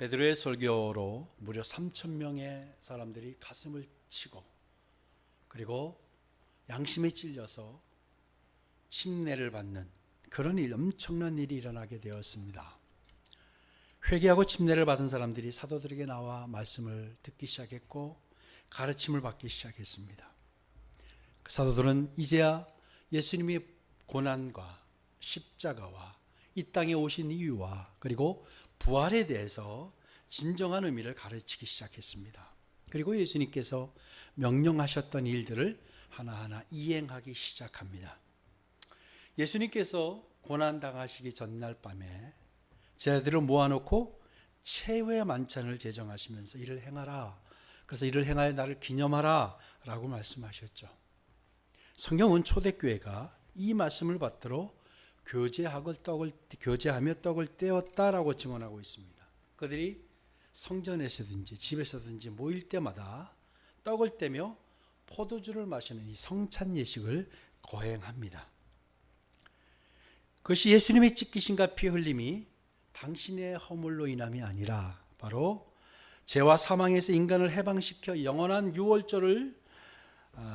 베드로의 설교로 무려 3,000명의 사람들이 가슴을 치고 그리고 양심에 찔려서 침례를 받는 그런 엄청난 일이 일어나게 되었습니다. 회개하고 침례를 받은 사람들이 사도들에게 나와 말씀을 듣기 시작했고 가르침을 받기 시작했습니다. 그 사도들은 이제야 예수님의 고난과 십자가와 이 땅에 오신 이유와 그리고 부활에 대해서 진정한 의미를 가르치기 시작했습니다. 그리고 예수님께서 명령하셨던 일들을 하나하나 이행하기 시작합니다. 예수님께서 고난당하시기 전날 밤에 제자들을 모아놓고 최후의 만찬을 제정하시면서 이를 행하라. 그래서 이를 행하여 나를 기념하라 라고 말씀하셨죠. 성경은 초대교회가 이 말씀을 받들어 교제하며 떡을 떼었다라고 증언하고 있습니다. 그들이 성전에서든지 집에서든지 모일 때마다 떡을 떼며 포도주를 마시는 이 성찬 예식을 거행합니다. 그것이 예수님의 찢기심과 피 흘림이 당신의 허물로 인함이 아니라 바로 죄와 사망에서 인간을 해방시켜 영원한 유월절을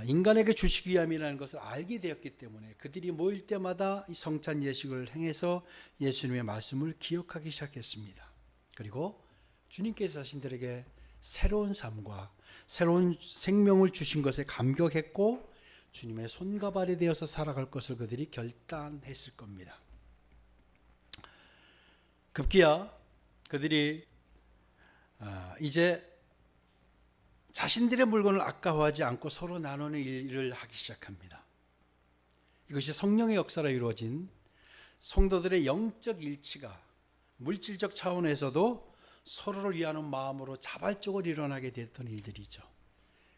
인간에게 주시기 위함이라는 것을 알게 되었기 때문에 그들이 모일 때마다 이 성찬 예식을 행해서 예수님의 말씀을 기억하기 시작했습니다. 그리고 주님께서 자신들에게 새로운 삶과 새로운 생명을 주신 것에 감격했고 주님의 손과 발이 되어서 살아갈 것을 그들이 결단했을 겁니다. 급기야 그들이 이제 자신들의 물건을 아까워하지 않고 서로 나누는 일을 하기 시작합니다. 이것이 성령의 역사로 이루어진 성도들의 영적 일치가 물질적 차원에서도 서로를 위하는 마음으로 자발적으로 일어나게 됐던 일들이죠.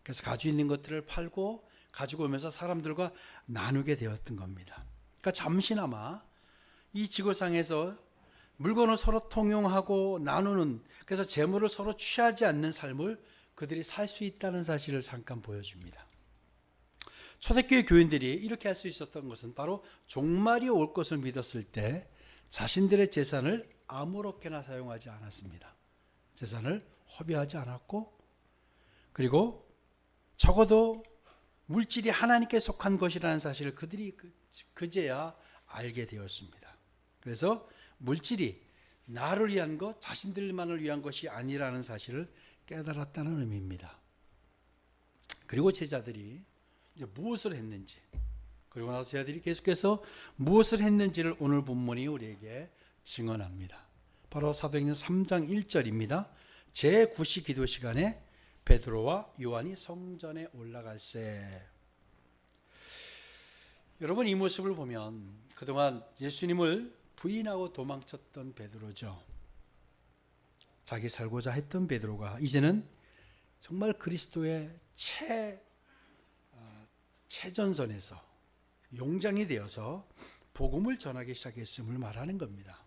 그래서 가지고 있는 것들을 팔고 가지고 오면서 사람들과 나누게 되었던 겁니다. 그러니까 잠시나마 이 지구상에서 물건을 서로 통용하고 나누는, 그래서 재물을 서로 취하지 않는 삶을 그들이 살 수 있다는 사실을 잠깐 보여줍니다. 초대교회 교인들이 이렇게 할 수 있었던 것은 바로 종말이 올 것을 믿었을 때 자신들의 재산을 아무렇게나 사용하지 않았습니다. 재산을 허비하지 않았고 그리고 적어도 물질이 하나님께 속한 것이라는 사실을 그들이 그제야 알게 되었습니다. 그래서 물질이 나를 위한 것, 자신들만을 위한 것이 아니라는 사실을 깨달았다는 의미입니다. 그리고 제자들이 이제 무엇을 했는지, 그리고 나서 제자들이 계속해서 무엇을 했는지를 오늘 본문이 우리에게 증언합니다. 바로 사도행전 3장 1절입니다. 제9시 기도 시간에 베드로와 요한이 성전에 올라갈새. 여러분, 이 모습을 보면 그동안 예수님을 부인하고 도망쳤던 베드로죠. 자기 살고자 했던 베드로가 이제는 정말 그리스도의 최전선에서 용장이 되어서 복음을 전하기 시작했음을 말하는 겁니다.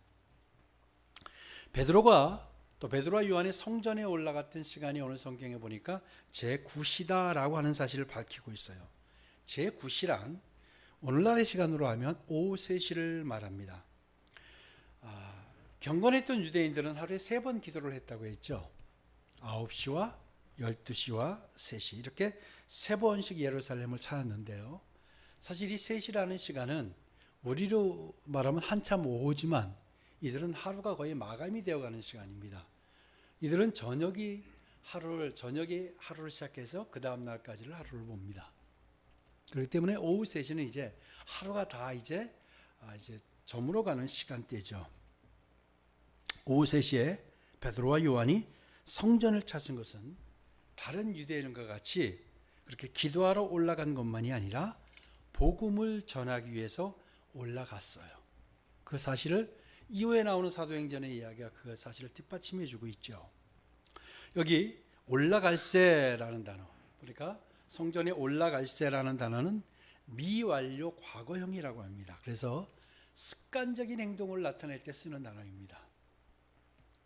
베드로가 또 베드로와 요한이 성전에 올라갔던 시간이 오늘 성경에 보니까 제9시다라고 하는 사실을 밝히고 있어요. 제9시란 오늘날의 시간으로 하면 오후 3시를 말합니다. 경건했던 유대인들은 하루에 3번 기도를 했다고 했죠. 9시와 12시와 3시 이렇게 3번씩 예루살렘을 찾았는데요. 사실 이 3시라는 시간은 우리로 말하면 한참 오후지만 이들은 하루가 거의 마감이 되어가는 시간입니다. 이들은 저녁이 하루를 시작해서 그 다음 날까지를 하루를 봅니다. 그렇기 때문에 오후 3시는 이제 하루가 다 이제 저물어가는 시간대죠. 오후 3시에 베드로와 요한이 성전을 찾은 것은 다른 유대인과 같이 그렇게 기도하러 올라간 것만이 아니라 복음을 전하기 위해서 올라갔어요. 그 사실을 이후에 나오는 사도행전의 이야기가 그 사실을 뒷받침해 주고 있죠. 여기 올라갈새라는 단어, 그러니까 성전에 올라갈새라는 단어는 미완료 과거형이라고 합니다. 그래서 습관적인 행동을 나타낼 때 쓰는 단어입니다.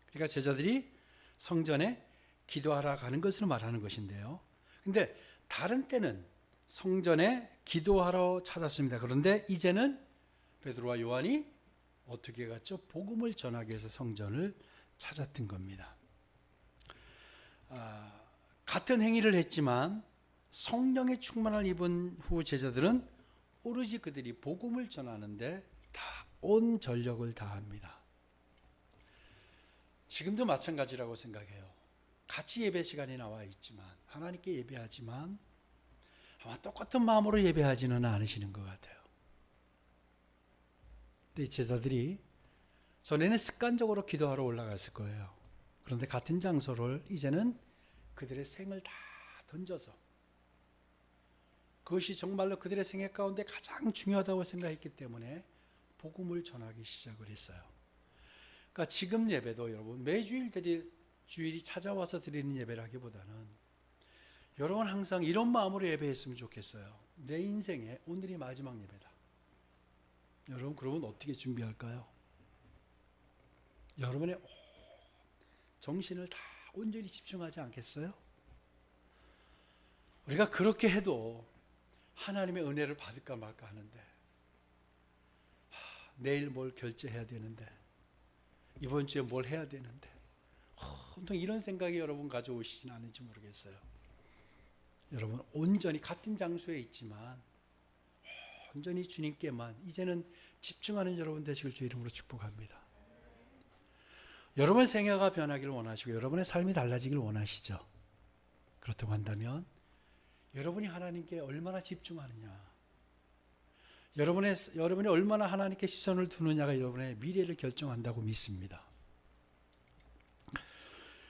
그러니까 제자들이 성전에 기도하러 가는 것을 말하는 것인데요. 그런데 다른 때는 성전에 기도하러 찾았습니다. 그런데 이제는 베드로와 요한이 어떻게 갔죠? 복음을 전하기 위해서 성전을 찾았던 겁니다. 같은 행위를 했지만 성령의 충만을 입은 후 제자들은 오로지 그들이 복음을 전하는데 다 온 전력을 다합니다. 지금도 마찬가지라고 생각해요. 같이 예배 시간에 나와 있지만 하나님께 예배하지만 아마 똑같은 마음으로 예배하지는 않으시는 것 같아요. 근데 제자들이 전에는 습관적으로 기도하러 올라갔을 거예요. 그런데 같은 장소를 이제는 그들의 생을 다 던져서 그것이 정말로 그들의 생애 가운데 가장 중요하다고 생각했기 때문에 복음을 전하기 시작을 했어요. 그러니까 지금 예배도 여러분 매주일 주일이 찾아와서 드리는 예배라기보다는 여러분 항상 이런 마음으로 예배했으면 좋겠어요. 내 인생의 오늘이 마지막 예배다. 여러분 그러면 어떻게 준비할까요? 여러분의 정신을 다 온전히 집중하지 않겠어요? 우리가 그렇게 해도 하나님의 은혜를 받을까 말까 하는데 내일 뭘 결제해야 되는데 이번 주에 뭘 해야 되는데 보통 이런 생각이 여러분 가져오시진 않은지 모르겠어요. 여러분 온전히 같은 장소에 있지만 온전히 주님께만 이제는 집중하는 여러분 되시길 주 이름으로 축복합니다. 여러분의 생애가 변하기를 원하시고 여러분의 삶이 달라지길 원하시죠. 그렇다고 한다면 여러분이 하나님께 얼마나 집중하느냐, 여러분이 얼마나 하나님께 시선을 두느냐가 여러분의 미래를 결정한다고 믿습니다.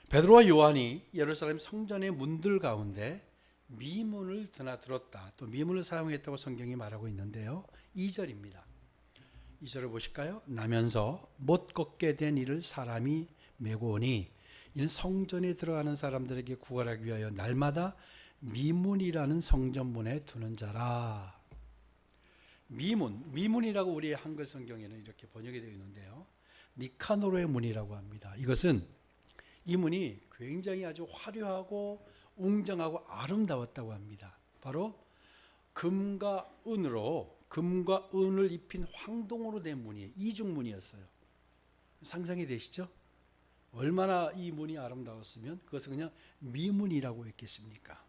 베드로와 요한이 예루살렘 성전의 문들 가운데 미문을 드나들었다, 또 미문을 사용했다고 성경이 말하고 있는데요. 2절입니다. 2절을 보실까요? 나면서 못 걷게 된 이를 사람이 메고 오니 이는 성전에 들어가는 사람들에게 구걸하기 위하여 날마다 미문이라는 성전문에 두는 자라. 미문이라고 우리의 한글 성경에는 이렇게 번역이 되어 있는데요. 니카노르의 문이라고 합니다. 이 문이 굉장히 아주 화려하고 웅장하고 아름다웠다고 합니다. 바로 금과 은을 입힌 황동으로 된 문이에요. 이중문이었어요. 상상이 되시죠? 얼마나 이 문이 아름다웠으면 그것을 그냥 미문이라고 했겠습니까?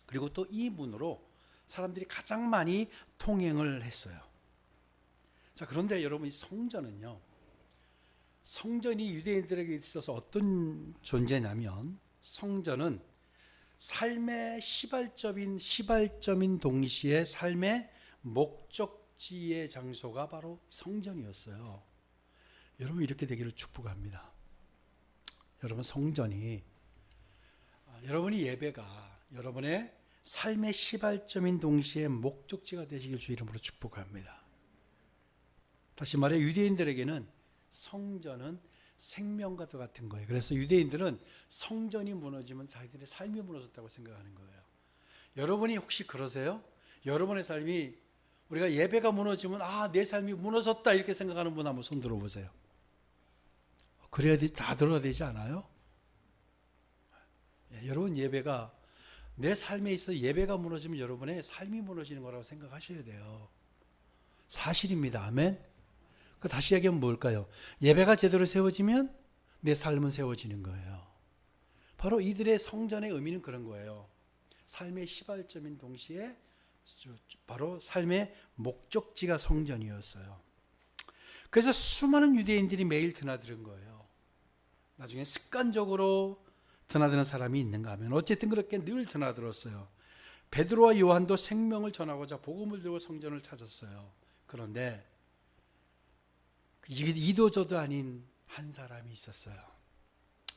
그리고 또 이 문으로 사람들이 가장 많이 통행을 했어요. 자, 그런데 여러분 이 성전은요, 성전이 유대인들에게 있어서 어떤 존재냐면 성전은 삶의 시발점인 동시에 삶의 목적지의 장소가 바로 성전이었어요. 여러분 이렇게 되기를 축복합니다. 여러분 성전이 여러분이 예배가 여러분의 삶의 시발점인 동시에 목적지가 되시길 주 이름으로 축복합니다. 다시 말해 유대인들에게는 성전은 생명과도 같은 거예요. 그래서 유대인들은 성전이 무너지면 자기들의 삶이 무너졌다고 생각하는 거예요. 여러분이 혹시 그러세요? 여러분의 삶이 우리가 예배가 무너지면 내 삶이 무너졌다 이렇게 생각하는 분 한번 손 들어보세요. 그래야 다 들어야 되지 않아요? 여러분 예배가 내 삶에 있어 예배가 무너지면 여러분의 삶이 무너지는 거라고 생각하셔야 돼요. 사실입니다. 아멘. 다시 얘기하면 뭘까요? 예배가 제대로 세워지면 내 삶은 세워지는 거예요. 바로 이들의 성전의 의미는 그런 거예요. 삶의 시발점인 동시에 바로 삶의 목적지가 성전이었어요. 그래서 수많은 유대인들이 매일 드나드는 거예요. 나중에 습관적으로 드나드는 사람이 있는가 하면 어쨌든 그렇게 늘 드나들었어요. 베드로와 요한도 생명을 전하고자 복음을 들고 성전을 찾았어요. 그런데 이도저도 아닌 한 사람이 있었어요.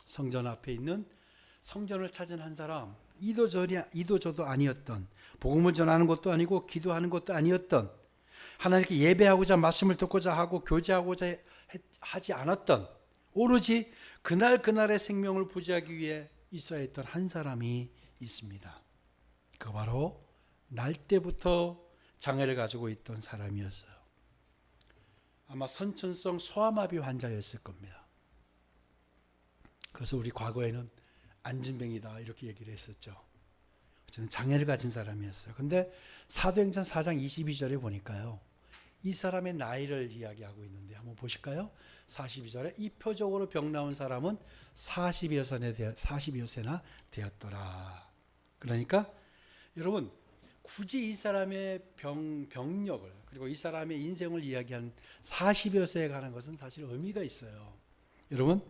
성전 앞에 있는 성전을 찾은 한 사람, 이도저도 아니었던, 복음을 전하는 것도 아니고 기도하는 것도 아니었던, 하나님께 예배하고자 말씀을 듣고자 하고 교제하고자 하지 않았던, 오로지 그날의 생명을 부지하기 위해 있어야 했던 한 사람이 있습니다. 그 바로 날 때부터 장애를 가지고 있던 사람이었어요. 아마 선천성 소아마비 환자였을 겁니다. 그래서 우리 과거에는 안진뱅이다 이렇게 얘기를 했었죠. 어쨌든 장애를 가진 사람이었어요. 근데 사도행전 4장 22절에 보니까요, 이 사람의 나이를 이야기하고 있는데 한번 보실까요? 42절에 이 표적으로 병 나온 사람은 40여 세나 되었더라. 그러니까 여러분 굳이 이 사람의 병력을 그리고 이 사람의 인생을 이야기한 40여 세에 관한 것은 사실 의미가 있어요. 여러분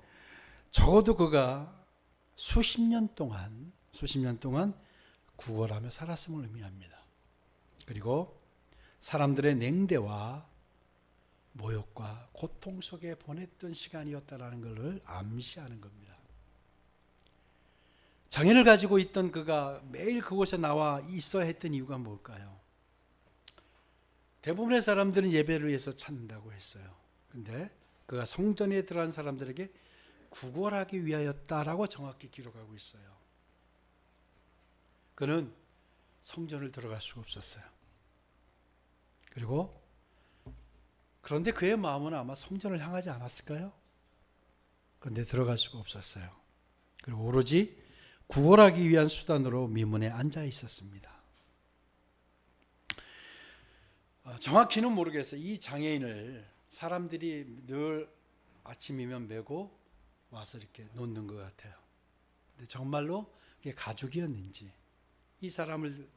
적어도 그가 수십 년 동안 구걸하며 살았음을 의미합니다. 그리고 사람들의 냉대와 모욕과 고통 속에 보냈던 시간이었다라는 것을 암시하는 겁니다. 장애를 가지고 있던 그가 매일 그곳에 나와 있어야 했던 이유가 뭘까요? 대부분의 사람들은 예배를 위해서 찾는다고 했어요. 근데 그가 성전에 들어간 사람들에게 구걸하기 위하였다라고 정확히 기록하고 있어요. 그는 성전을 들어갈 수가 없었어요. 그런데 그의 마음은 아마 성전을 향하지 않았을까요? 그런데 들어갈 수가 없었어요. 그리고 오로지 구걸하기 위한 수단으로 미문에 앉아 있었습니다. 정확히는 모르겠어요. 이 장애인을 사람들이 늘 아침이면 메고 와서 이렇게 놓는 것 같아요. 근데 정말로 그게 가족이었는지 이 사람을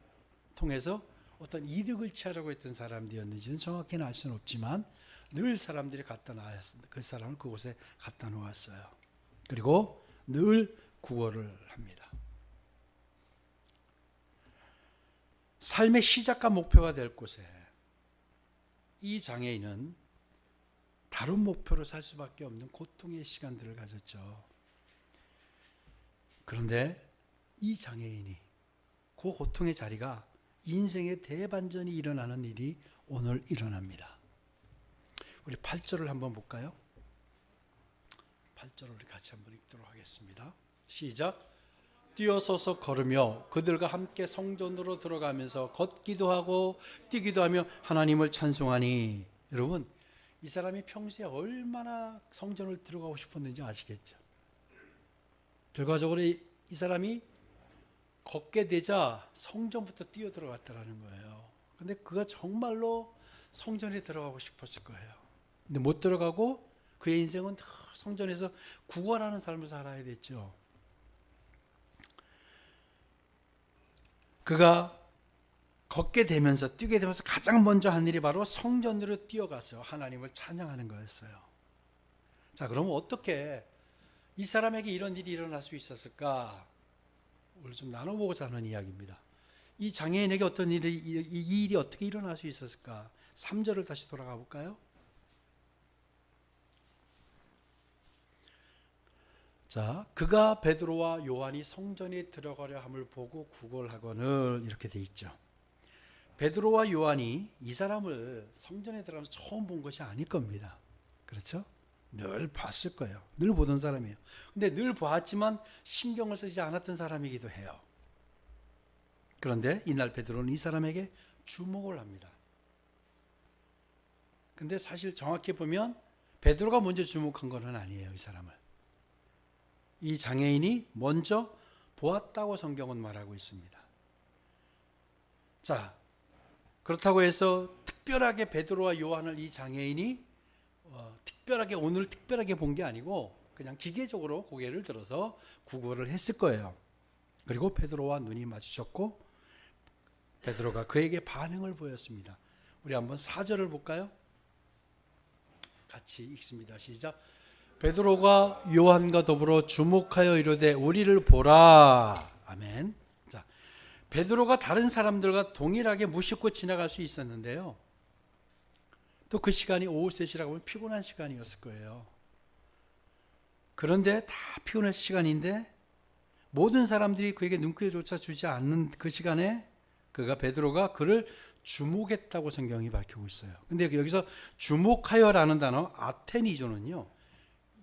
통해서 어떤 이득을 취하려고 했던 사람들이었는지는 정확히는 알 수는 없지만 늘 사람들이 그 사람을 그곳에 갖다 놓았어요. 그리고 늘 구걸을 합니다. 삶의 시작과 목표가 될 곳에 이 장애인은 다른 목표로 살 수밖에 없는 고통의 시간들을 가졌죠. 그런데 이 장애인이 그 고통의 자리가 인생의 대반전이 일어나는 일이 오늘 일어납니다. 우리 8절을 한번 볼까요? 8절을 우리 같이 한번 읽도록 하겠습니다. 시작. 뛰어서서 걸으며 그들과 함께 성전으로 들어가면서 걷기도 하고 뛰기도 하며 하나님을 찬송하니. 여러분 이 사람이 평소에 얼마나 성전을 들어가고 싶었는지 아시겠죠? 결과적으로 이 사람이 걷게 되자 성전부터 뛰어 들어갔다라는 거예요. 근데 그가 정말로 성전에 들어가고 싶었을 거예요. 근데 못 들어가고 그의 인생은 성전에서 구걸하는 삶을 살아야 됐죠. 그가 걷게 되면서 뛰게 되면서 가장 먼저 한 일이 바로 성전으로 뛰어가서 하나님을 찬양하는 거였어요. 자, 그러면 어떻게 이 사람에게 이런 일이 일어날 수 있었을까? 오늘 좀 나눠보고자 하는 이야기입니다. 이 장애인에게 어떤 이 일이 어떻게 일어날 수 있었을까? 3절을 다시 돌아가 볼까요? 자, 그가 베드로와 요한이 성전에 들어가려 함을 보고 구걸하거늘 이렇게 돼 있죠. 베드로와 요한이 이 사람을 성전에 들어가면서 처음 본 것이 아닐 겁니다. 그렇죠? 늘 봤을 거예요. 늘 보던 사람이에요. 근데 늘 보았지만 신경을 쓰지 않았던 사람이기도 해요. 그런데 이날 베드로는 이 사람에게 주목을 합니다. 근데 사실 정확히 보면 베드로가 먼저 주목한 것은 아니에요. 이 사람을. 이 장애인이 먼저 보았다고 성경은 말하고 있습니다. 자, 그렇다고 해서 특별하게 베드로와 요한을 이 장애인이 오늘 특별하게 본 게 아니고 그냥 기계적으로 고개를 들어서 구걸을 했을 거예요. 그리고 베드로와 눈이 마주쳤고 베드로가 그에게 반응을 보였습니다. 우리 한번 4절을 볼까요? 같이 읽습니다. 시작. 베드로가 요한과 더불어 주목하여 이르되 우리를 보라. 아멘. 자, 베드로가 다른 사람들과 동일하게 무심코 지나갈 수 있었는데요. 또 그 시간이 오후 3시라고 하면 피곤한 시간이었을 거예요. 그런데 다 피곤한 시간인데 모든 사람들이 그에게 눈길조차 주지 않는 그 시간에 베드로가 그를 주목했다고 성경이 밝히고 있어요. 근데 여기서 주목하여라는 단어 아테니조는요.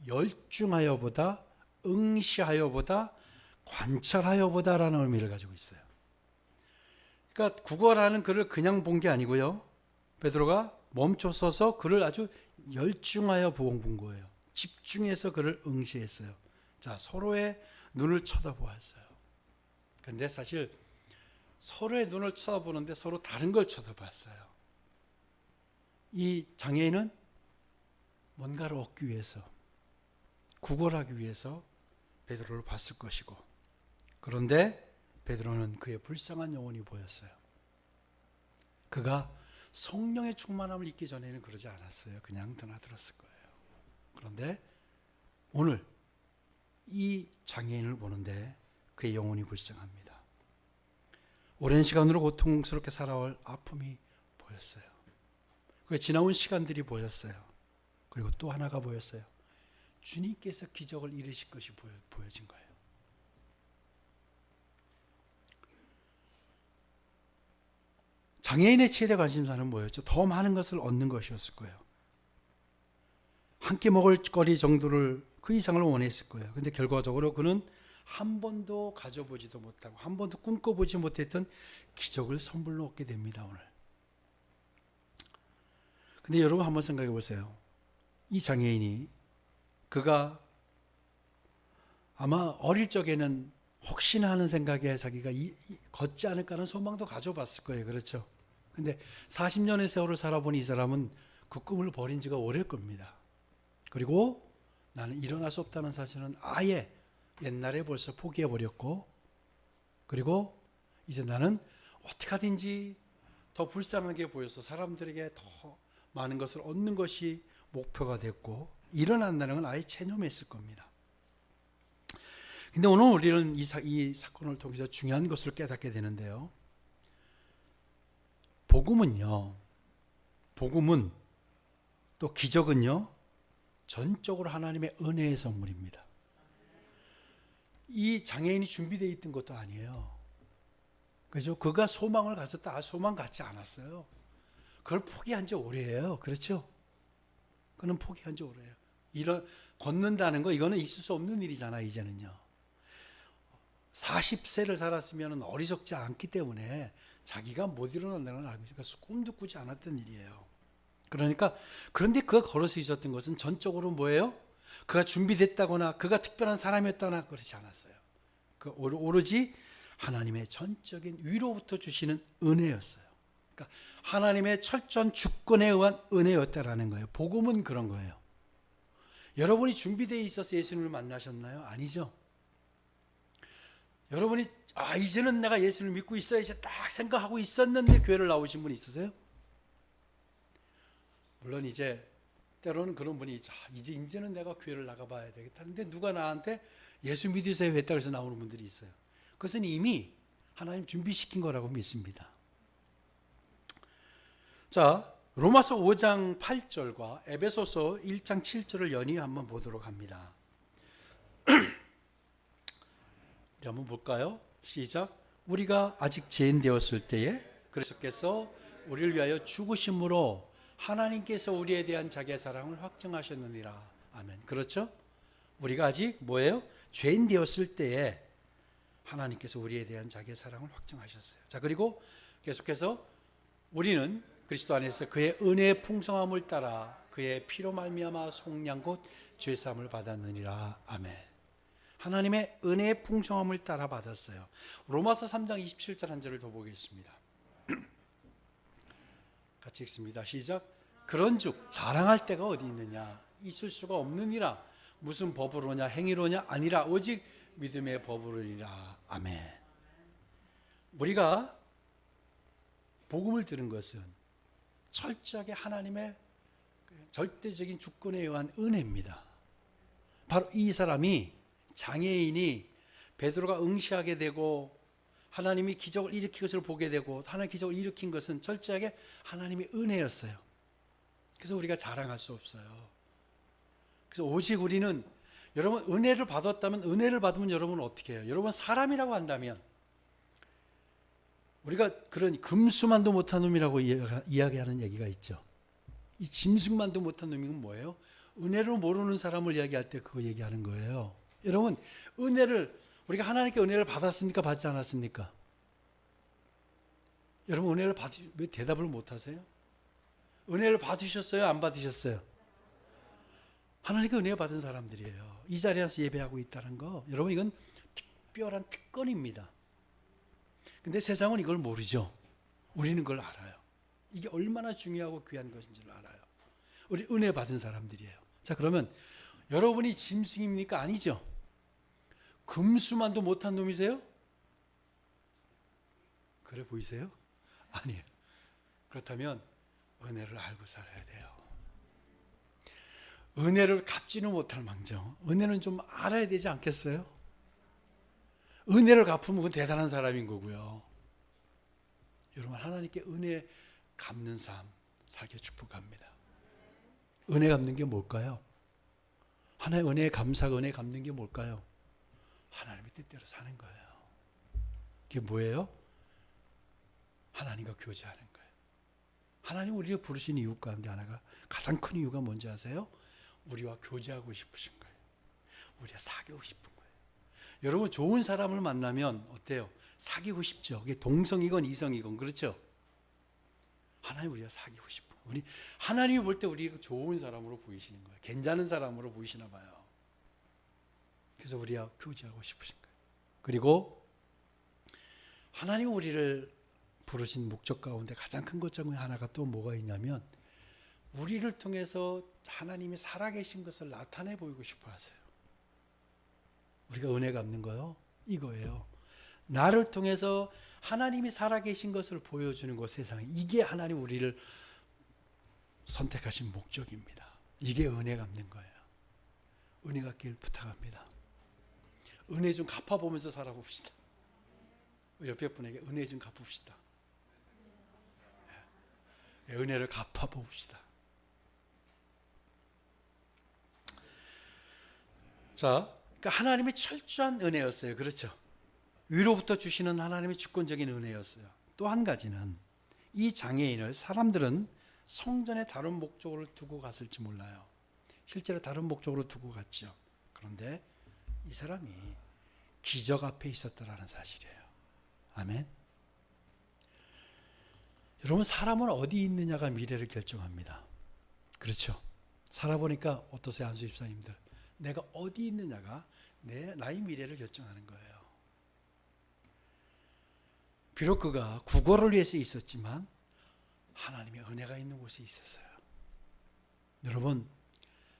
열중하여보다, 응시하여보다, 관찰하여보다라는 의미를 가지고 있어요. 그러니까 구걸하는 그를 그냥 본 게 아니고요. 베드로가 멈춰서서 그를 아주 열중하여 본 거예요. 집중해서 그를 응시했어요. 자, 서로의 눈을 쳐다보았어요. 그런데 사실 서로의 눈을 쳐다보는데 서로 다른 걸 쳐다봤어요. 이 장애인은 뭔가를 얻기 위해서, 구걸하기 위해서 베드로를 봤을 것이고, 그런데 베드로는 그의 불쌍한 영혼이 보였어요. 그가 성령의 충만함을 잊기 전에는 그러지 않았어요. 그냥 드나들었을 거예요. 그런데 오늘 이 장애인을 보는데 그의 영혼이 불쌍합니다. 오랜 시간으로 고통스럽게 살아올 아픔이 보였어요. 그의 지나온 시간들이 보였어요. 그리고 또 하나가 보였어요. 주님께서 기적을 이루실 것이 보여진 거예요. 장애인의 최대 관심사는 뭐였죠? 더 많은 것을 얻는 것이었을 거예요. 한 끼 먹을 거리 정도를, 그 이상을 원했을 거예요. 근데 결과적으로 그는 한 번도 가져보지도 못하고 한 번도 꿈꿔보지 못했던 기적을 선물로 얻게 됩니다, 오늘. 근데 여러분 한번 생각해 보세요. 이 장애인이, 그가 아마 어릴 적에는 혹시나 하는 생각에 자기가 걷지 않을까 하는 소망도 가져봤을 거예요. 그렇죠? 근데 40년의 세월을 살아본 이 사람은 그 꿈을 버린 지가 오래일 겁니다. 그리고 나는 일어날 수 없다는 사실은 아예 옛날에 벌써 포기해버렸고, 그리고 이제 나는 어떻게 하든지 더 불쌍하게 보여서 사람들에게 더 많은 것을 얻는 것이 목표가 됐고, 일어난다는 건 아예 체념했을 겁니다. 근데 오늘 우리는 이 사건을 통해서 중요한 것을 깨닫게 되는데요. 복음은 또 기적은요, 전적으로 하나님의 은혜의 선물입니다. 이 장애인이 준비되어 있던 것도 아니에요. 그래서 그가 소망을 가졌다, 소망 갖지 않았어요. 그걸 포기한 지 오래예요. 그렇죠? 그는 포기한 지 오래예요. 걷는다는 거, 이거는 있을 수 없는 일이잖아, 이제는요. 40세를 살았으면 어리석지 않기 때문에 자기가 못 일어난다는 걸 알고 있으니까 꿈도 꾸지 않았던 일이에요. 그런데 그가 걸어서 있었던 것은 전적으로 뭐예요? 그가 준비됐다거나 그가 특별한 사람이었다거나 그렇지 않았어요. 오로지 하나님의 전적인 위로부터 주시는 은혜였어요. 그러니까 하나님의 철저한 주권에 의한 은혜였다라는 거예요. 복음은 그런 거예요. 여러분이 준비되어 있어서 예수님을 만나셨나요? 아니죠. 여러분이 이제는 내가 예수를 믿고 있어야지 딱 생각하고 있었는데 교회를 나오신 분 있으세요? 물론 이제 때로는 그런 분이 있죠. 이제는 내가 교회를 나가봐야 되겠다. 근데 누가 나한테 예수 믿으세요 했다고 해서 나오는 분들이 있어요. 그것은 이미 하나님 준비시킨 거라고 믿습니다. 자, 로마서 5장 8절과 에베소서 1장 7절을 연이어 한번 보도록 합니다. 우리 한번 볼까요? 시작. 우리가 아직 죄인 되었을 때에 그리스도께서 우리를 위하여 죽으심으로 하나님께서 우리에 대한 자기의 사랑을 확증하셨느니라. 아멘. 그렇죠? 우리가 아직 뭐예요? 죄인 되었을 때에 하나님께서 우리에 대한 자기의 사랑을 확증하셨어요. 자, 그리고 계속해서 우리는 그리스도 안에서 그의 은혜의 풍성함을 따라 그의 피로 말미암아 속량 곧 죄사함을 받았느니라. 아멘. 하나님의 은혜의 풍성함을 따라 받았어요. 로마서 3장 27절 한 절을 더 보겠습니다. 같이 읽습니다. 시작. 그런즉 자랑할 데가 어디 있느냐? 있을 수가 없느니라. 무슨 법으로냐? 행위로냐? 아니라 오직 믿음의 법으로니라. 아멘. 우리가 복음을 들은 것은 철저하게 하나님의 절대적인 주권에 의한 은혜입니다. 바로 이 사람이, 장애인이 베드로가 응시하게 되고 하나님이 기적을 일으킨 것을 보게 되고 하나님의 기적을 일으킨 것은 철저하게 하나님의 은혜였어요. 그래서 우리가 자랑할 수 없어요. 그래서 오직 우리는, 여러분 은혜를 받았다면, 은혜를 받으면 여러분은 어떻게 해요? 여러분 사람이라고 한다면, 우리가 그런 금수만도 못한 놈이라고 이야기하는 얘기가 있죠. 이 짐승만도 못한 놈이 뭐예요? 은혜를 모르는 사람을 이야기할 때 그거 얘기하는 거예요. 여러분 은혜를, 우리가 하나님께 은혜를 받았습니까? 받지 않았습니까? 여러분 은혜를 왜 대답을 못하세요? 은혜를 받으셨어요? 안 받으셨어요? 하나님께 은혜 받은 사람들이에요. 이 자리에서 예배하고 있다는 거, 여러분 이건 특별한 특권입니다. 근데 세상은 이걸 모르죠. 우리는 그걸 알아요. 이게 얼마나 중요하고 귀한 것인지를 알아요. 우리 은혜 받은 사람들이에요. 자, 그러면 여러분이 짐승입니까? 아니죠. 금수만도 못한 놈이세요? 그래 보이세요? 아니에요. 그렇다면 은혜를 알고 살아야 돼요. 은혜를 갚지는 못할 망정 은혜는 좀 알아야 되지 않겠어요? 은혜를 갚으면 그건 대단한 사람인 거고요. 여러분, 하나님께 은혜 갚는 삶 살게 축복합니다. 은혜 갚는 게 뭘까요? 하나의 은혜에 감사하고 은혜 갚는 게 뭘까요? 하나님의 뜻대로 사는 거예요. 그게 뭐예요? 하나님과 교제하는 거예요. 하나님 우리를 부르신 이유 가운데 하나가, 가장 큰 이유가 뭔지 아세요? 우리와 교제하고 싶으신 거예요. 우리가 사귀고 싶은 거예요. 여러분, 좋은 사람을 만나면 어때요? 사귀고 싶죠. 그게 동성이건 이성이건 그렇죠? 하나님 우리가 사귀고 싶은 거예요. 우리 하나님이 볼 때 우리가 좋은 사람으로 보이시는 거예요. 괜찮은 사람으로 보이시나 봐요. 그래서 우리와 교제하고 싶으신 거예요. 그리고 하나님 우리를 부르신 목적 가운데 가장 큰 것 중에 하나가 또 뭐가 있냐면, 우리를 통해서 하나님이 살아계신 것을 나타내 보이고 싶어 하세요. 우리가 은혜 갚는 거요? 이거예요. 나를 통해서 하나님이 살아계신 것을 보여주는 것, 세상에. 이게 하나님 우리를 선택하신 목적입니다. 이게 은혜 갚는 거예요. 은혜 갚기를 부탁합니다. 은혜 좀 갚아보면서 살아봅시다. 옆에 분에게 은혜 좀 갚읍시다. 은혜를 갚아봅시다. 자, 그러니까 하나님의 철저한 은혜였어요. 그렇죠? 위로부터 주시는 하나님의 주권적인 은혜였어요. 또 한 가지는, 이 장애인을 사람들은 성전에 다른 목적으로 두고 갔을지 몰라요. 실제로 다른 목적으로 두고 갔죠. 그런데 이 사람이 기적 앞에 있었다라는 사실이에요. 아멘. 여러분, 사람은 어디 있느냐가 미래를 결정합니다. 그렇죠? 살아보니까 어떠세요, 안수 집사님들? 내가 어디 있느냐가 나의 미래를 결정하는 거예요. 비록 그가 국어를 위해서 있었지만 하나님의 은혜가 있는 곳에 있었어요. 여러분,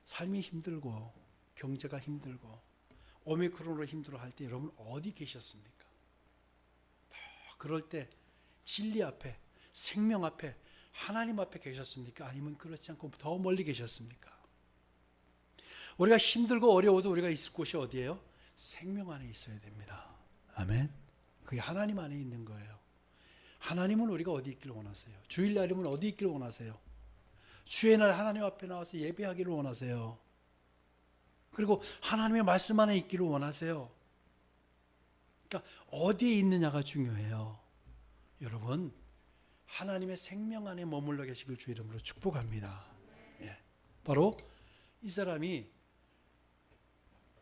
삶이 힘들고 경제가 힘들고 오미크론으로 힘들어할 때 여러분 어디 계셨습니까? 그럴 때 진리 앞에, 생명 앞에, 하나님 앞에 계셨습니까? 아니면 그렇지 않고 더 멀리 계셨습니까? 우리가 힘들고 어려워도 우리가 있을 곳이 어디예요? 생명 안에 있어야 됩니다. 아멘. 그게 하나님 안에 있는 거예요. 하나님은 우리가 어디 있기를 원하세요? 주일날이면 어디 있기를 원하세요? 주의 날 하나님 앞에 나와서 예배하기를 원하세요. 그리고 하나님의 말씀 안에 있기를 원하세요. 그러니까 어디에 있느냐가 중요해요. 여러분, 하나님의 생명 안에 머물러 계시길 주 이름으로 축복합니다. 예. 바로 이 사람이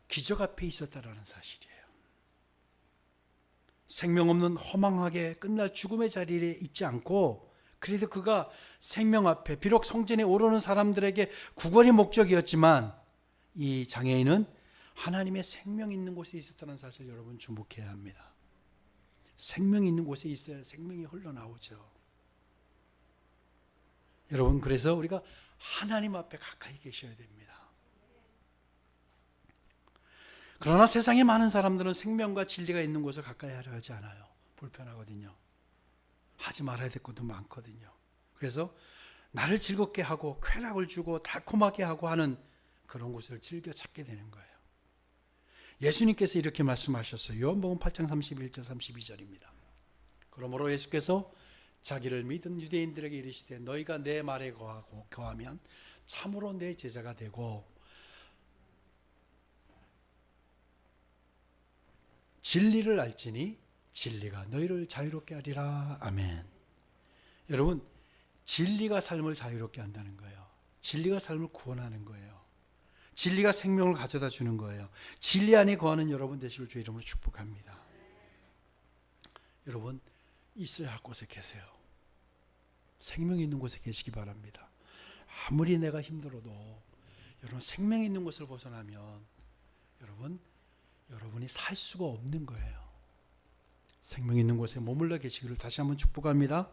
기적 앞에 있었다라는 사실이에요. 생명 없는 허망하게 끝날 죽음의 자리에 있지 않고, 그래도 그가 생명 앞에, 비록 성전에 오르는 사람들에게 구걸이 목적이었지만 이 장애인은 하나님의 생명 있는 곳에 있었다는 사실 여러분 주목해야 합니다. 생명이 있는 곳에 있어야 생명이 흘러나오죠. 여러분, 그래서 우리가 하나님 앞에 가까이 계셔야 됩니다. 그러나 세상에 많은 사람들은 생명과 진리가 있는 곳을 가까이 하려 하지 않아요. 불편하거든요. 하지 말아야 될 것도 많거든요. 그래서 나를 즐겁게 하고 쾌락을 주고 달콤하게 하고 하는 그런 곳을 즐겨 찾게 되는 거예요. 예수님께서 이렇게 말씀하셨어요. 요한복음 8장 31절 32절입니다. 그러므로 예수께서 자기를 믿은 유대인들에게 이르시되, 너희가 내 말에 거하면 참으로 내 제자가 되고 진리를 알지니 진리가 너희를 자유롭게 하리라. 아멘. 여러분, 진리가 삶을 자유롭게 한다는 거예요. 진리가 삶을 구원하는 거예요. 진리가 생명을 가져다 주는 거예요. 진리 안에 거하는 여러분 되시길 주 이름으로 축복합니다. 여러분, 있어야 할 곳에 계세요. 생명이 있는 곳에 계시기 바랍니다. 아무리 내가 힘들어도 여러분, 생명이 있는 곳을 벗어나면 여러분이 살 수가 없는 거예요. 생명이 있는 곳에 머물러 계시기를 다시 한번 축복합니다.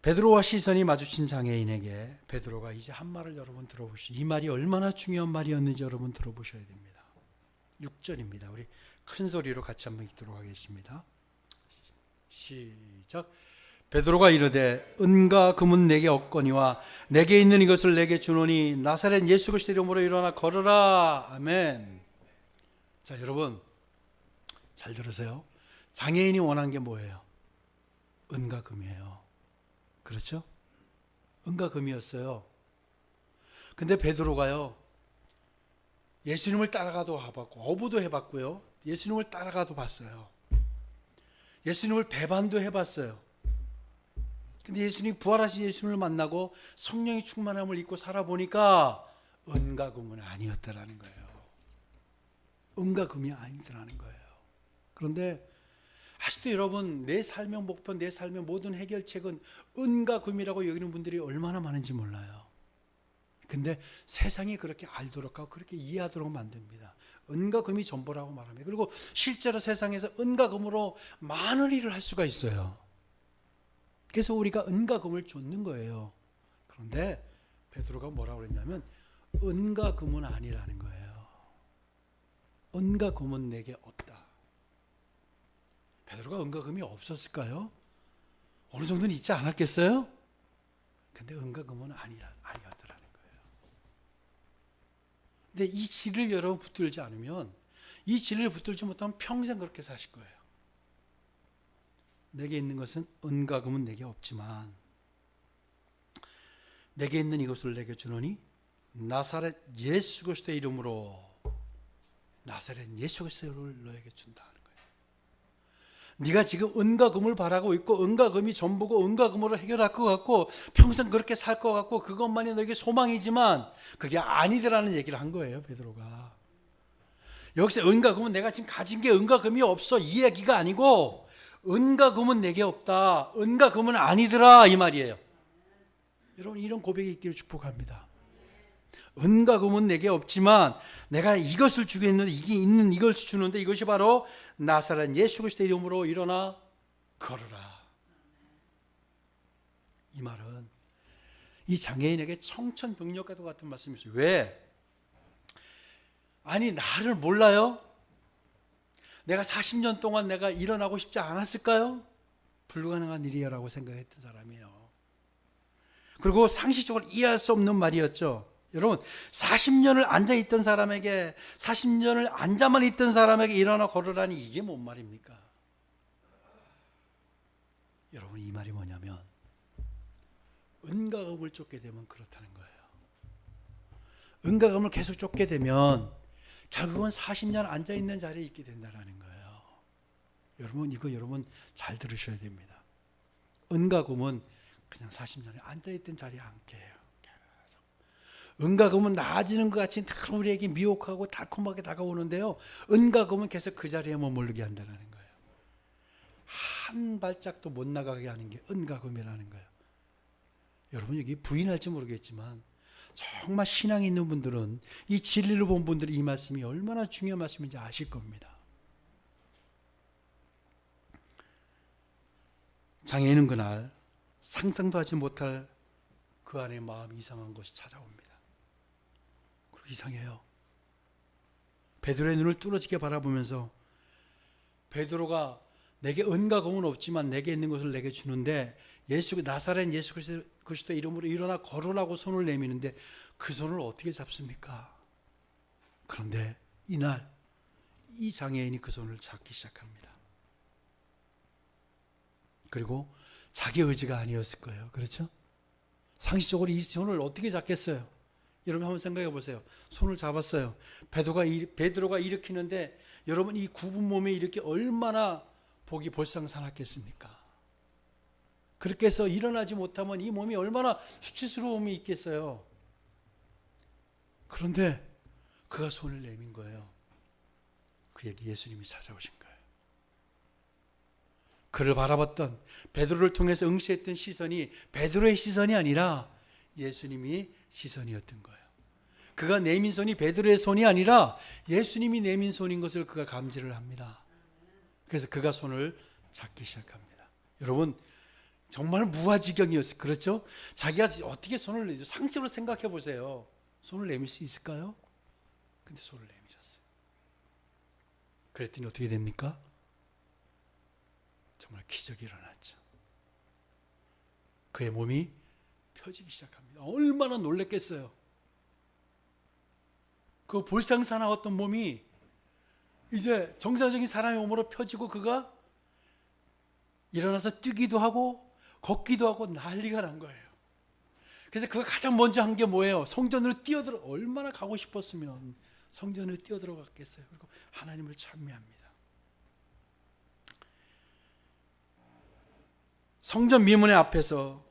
베드로와 시선이 마주친 장애인에게 베드로가 이제 한 말을 여러분 들어보시죠. 이 말이 얼마나 중요한 말이었는지 여러분 들어보셔야 됩니다. 6절입니다. 우리 큰 소리로 같이 한번 읽도록 하겠습니다. 시작. 베드로가 이르되 은과 금은 내게 없거니와 내게 있는 이것을 내게 주노니 나사렛 예수 그리스도 이름으로 일어나 걸어라. 아멘. 자, 여러분 잘 들으세요. 장애인이 원한 게 뭐예요? 은과 금이에요. 그렇죠? 은과 금이었어요. 근데 베드로가요, 예수님을 따라가도 해봤고 어부도 해봤고요, 예수님을 따라가도 봤어요. 예수님을 배반도 해봤어요. 근데 예수님, 부활하신 예수님을 만나고 성령의 충만함을 입고 살아보니까 은과 금은 아니었다라는 거예요. 은과 금이 아니더라는 거예요. 그런데 아직도 여러분, 내 삶의 목표, 내 삶의 모든 해결책은 은과 금이라고 여기는 분들이 얼마나 많은지 몰라요. 근데 세상이 그렇게 알도록 하고 그렇게 이해하도록 만듭니다. 은과 금이 전부라고 말합니다. 그리고 실제로 세상에서 은과 금으로 많은 일을 할 수가 있어요. 그래서 우리가 은과 금을 쫓는 거예요. 그런데 베드로가 뭐라고 그랬냐면 은과 금은 아니라는 거예요. 은과 금은 내게 없다. 베드로가 은과 금이 없었을까요? 어느 정도는 있지 않았겠어요? 근데 은과 금은 아니었더라는 거예요. 근데 이 진리를 여러분 붙들지 않으면, 이 진리를 붙들지 못하면 평생 그렇게 사실 거예요. 내게 있는 것은 은과 금은 내게 없지만 내게 있는 이것을 내게 주노니 나사렛 예수 그리스도의 이름으로, 나사렛 예수 그리스도를 너에게 준다는 거예요. 네가 지금 은과 금을 바라고 있고 은과 금이 전부고 은과 금으로 해결할 것 같고 평생 그렇게 살 것 같고 그것만이 너에게 소망이지만 그게 아니더라는 얘기를 한 거예요, 베드로가. 여기서 은과 금은 내가 지금 가진 게 은과 금이 없어, 이 얘기가 아니고 은과 금은 내게 없다, 은과 금은 아니더라, 이 말이에요. 여러분, 이런 고백이 있기를 축복합니다. 은과 금은 내게 없지만 내가 이것을 주고 있는데, 이게 있는 이걸 주는데, 이것이 바로 나사렛 예수 그리스도의 이름으로 일어나 걸어라. 이 말은 이 장애인에게 청천벽력과도 같은 말씀이었어요. 왜? 아니, 나를 몰라요? 내가 40년 동안 내가 일어나고 싶지 않았을까요? 불가능한 일이라고 생각했던 사람이에요. 그리고 상식적으로 이해할 수 없는 말이었죠. 여러분, 40년을 앉아있던 사람에게, 40년을 앉아만 있던 사람에게 일어나 걸으라니, 이게 뭔 말입니까? 여러분, 이 말이 뭐냐면 은과 금을 쫓게 되면 그렇다는 거예요. 은과 금을 계속 쫓게 되면 결국은 40년 앉아있는 자리에 있게 된다는 거예요. 여러분, 이거 여러분 잘 들으셔야 됩니다. 은과 금은 그냥 40년에 앉아있던 자리에 앉게 해요. 은과 금은 나아지는 것 같이 늘 우리에게 미혹하고 달콤하게 다가오는데요, 은과 금은 계속 그 자리에 머무르게 한다는 거예요. 한 발짝도 못 나가게 하는 게 은과 금이라는 거예요. 여러분, 여기 부인할지 모르겠지만 정말 신앙이 있는 분들은, 이 진리를 본 분들이 이 말씀이 얼마나 중요한 말씀인지 아실 겁니다. 장애인은 그날 상상도 하지 못할 그 안에 마음이 이상한 것이 찾아옵니다. 그리고 이상해요. 베드로의 눈을 뚫어지게 바라보면서, 베드로가 내게 은과 금은 없지만 내게 있는 것을 내게 주는데, 나사렛 예수 그리스도의 이름으로 일어나 걸으라고 손을 내미는데 그 손을 어떻게 잡습니까? 그런데 이날 이 장애인이 그 손을 잡기 시작합니다. 그리고 자기 의지가 아니었을 거예요. 그렇죠? 상식적으로 이 손을 어떻게 잡겠어요? 여러분 한번 생각해 보세요. 손을 잡았어요. 베드로가 일으키는데 여러분, 이 굽은 몸에 이렇게 얼마나 보기 볼상사납겠습니까? 그렇게 해서 일어나지 못하면 이 몸이 얼마나 수치스러움이 있겠어요. 그런데 그가 손을 내민 거예요. 그에게 예수님이 찾아오신 거예요. 그를 바라봤던, 베드로를 통해서 응시했던 시선이 베드로의 시선이 아니라 예수님이 시선이었던 거예요. 그가 내민 손이 베드로의 손이 아니라 예수님이 내민 손인 것을 그가 감지를 합니다. 그래서 그가 손을 잡기 시작합니다. 여러분, 정말 무아지경이었어요. 그렇죠? 자기가 어떻게 손을 내죠? 상식으로 생각해 보세요. 손을 내밀 수 있을까요? 근데 손을 내밀었어요. 그랬더니 어떻게 됩니까? 정말 기적이 일어났죠. 그의 몸이 펴지기 시작합니다. 얼마나 놀랬겠어요. 그 볼상사나웠던 몸이 이제 정상적인 사람의 몸으로 펴지고 그가 일어나서 뛰기도 하고 걷기도 하고 난리가 난 거예요. 그래서 그가 가장 먼저 한 게 뭐예요? 성전으로 뛰어들어. 얼마나 가고 싶었으면 성전으로 뛰어들어갔겠어요. 그리고 하나님을 찬미합니다. 성전 미문의 앞에서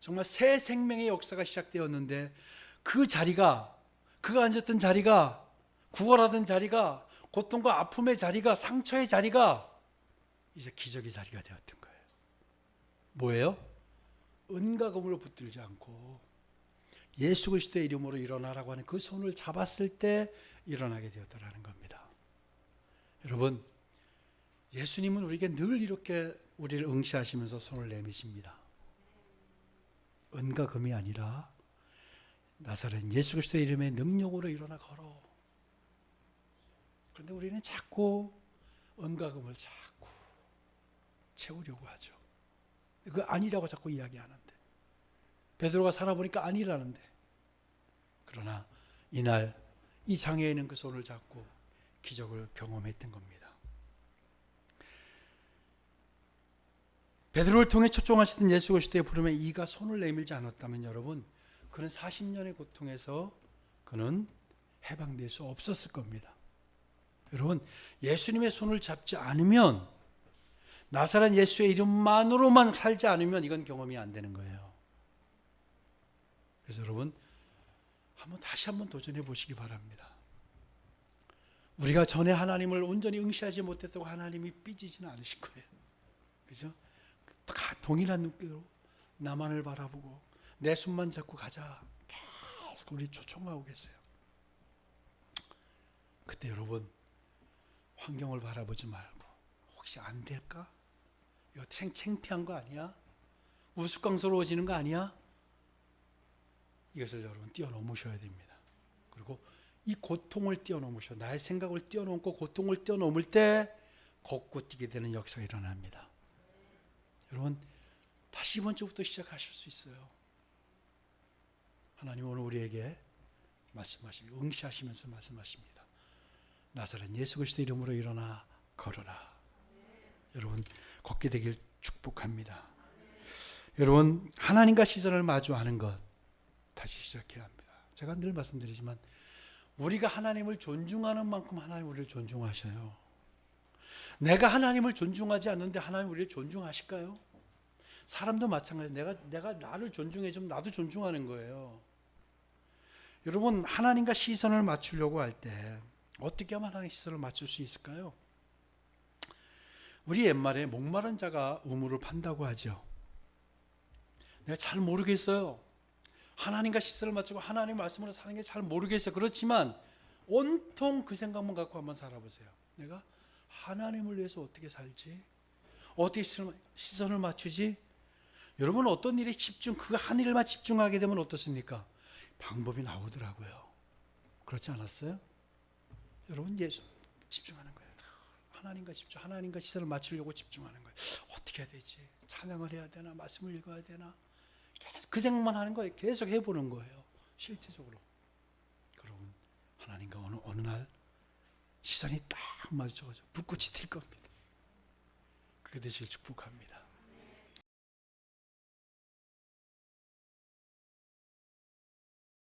정말 새 생명의 역사가 시작되었는데 그 자리가, 그가 앉았던 자리가, 구걸하던 자리가, 고통과 아픔의 자리가, 상처의 자리가 이제 기적의 자리가 되었던 거예요. 뭐예요? 은과 금으로 붙들지 않고 예수 그리스도의 이름으로 일어나라고 하는 그 손을 잡았을 때 일어나게 되었다라는 겁니다. 여러분, 예수님은 우리에게 늘 이렇게 우리를 응시하시면서 손을 내미십니다. 은과 금이 아니라 나사렛 예수 그리스도의 이름의 능력으로 일어나 걸어. 그런데 우리는 자꾸 은과 금을 자꾸 채우려고 하죠. 그거 아니라고 자꾸 이야기하는데, 베드로가 살아보니까 아니라는데, 그러나 이날 이 장애인은 그 손을 잡고 기적을 경험했던 겁니다. 베드로를 통해 초청하시던 예수 그리스도의 부름에 이가 손을 내밀지 않았다면 여러분, 그는 40년의 고통에서 그는 해방될 수 없었을 겁니다. 여러분, 예수님의 손을 잡지 않으면, 나사렛 예수의 이름만으로만 살지 않으면 이건 경험이 안 되는 거예요. 그래서 여러분, 다시 한번 도전해 보시기 바랍니다. 우리가 전에 하나님을 온전히 응시하지 못했다고 하나님이 삐지지는 않으실 거예요. 그죠? 동일한 눈길로 나만을 바라보고 내 손만 잡고 가자, 계속 우리 초청하고 계세요. 그때 여러분, 환경을 바라보지 말고 혹시 안 될까? 이거 창피한 거 아니야? 우스꽝스러워지는 거 아니야? 이것을 여러분 뛰어넘으셔야 됩니다. 그리고 이 고통을 뛰어넘으셔, 나의 생각을 뛰어넘고 고통을 뛰어넘을 때 걷고 뛰게 되는 역사가 일어납니다. 여러분, 다시 이번 주부터 시작하실 수 있어요. 하나님 오늘 우리에게 말씀하십니다. 응시하시면서 말씀하십니다. 나사렛 예수 그리스도 이름으로 일어나 걸어라. 여러분, 걷게 되길 축복합니다. 여러분, 하나님과 시선을 마주하는 것 다시 시작해야 합니다. 제가 늘 말씀드리지만 우리가 하나님을 존중하는 만큼 하나님 우리를 존중하셔요. 내가 하나님을 존중하지 않는데 하나님 우리를 존중하실까요? 사람도 마찬가지예요. 내가 나를 존중해 주면 나도 존중하는 거예요. 여러분, 하나님과 시선을 맞추려고 할 때 어떻게 하면 하나님의 시선을 맞출 수 있을까요? 우리 옛말에 목마른 자가 우물을 판다고 하죠. 내가 잘 모르겠어요. 하나님과 시선을 맞추고 하나님 말씀으로 사는 게 잘 모르겠어요. 그렇지만 온통 그 생각만 갖고 한번 살아보세요. 내가 하나님을 위해서 어떻게 살지? 어떻게 시선을 맞추지? 여러분, 어떤 일에 그 한 일만 집중하게 되면 어떻습니까? 방법이 나오더라고요. 그렇지 않았어요? 여러분, 예수 집중하는 거예요. 하나님과 시선을 맞추려고 집중하는 거예요. 어떻게 해야 되지? 찬양을 해야 되나? 말씀을 읽어야 되나? 계속 그 생각만 하는 거예요. 계속 해보는 거예요. 실제적으로. 여러분, 하나님과 어느 날 시선이 딱 마주쳐가지고 불꽃이 튈 겁니다. 그렇게 되실 축복합니다.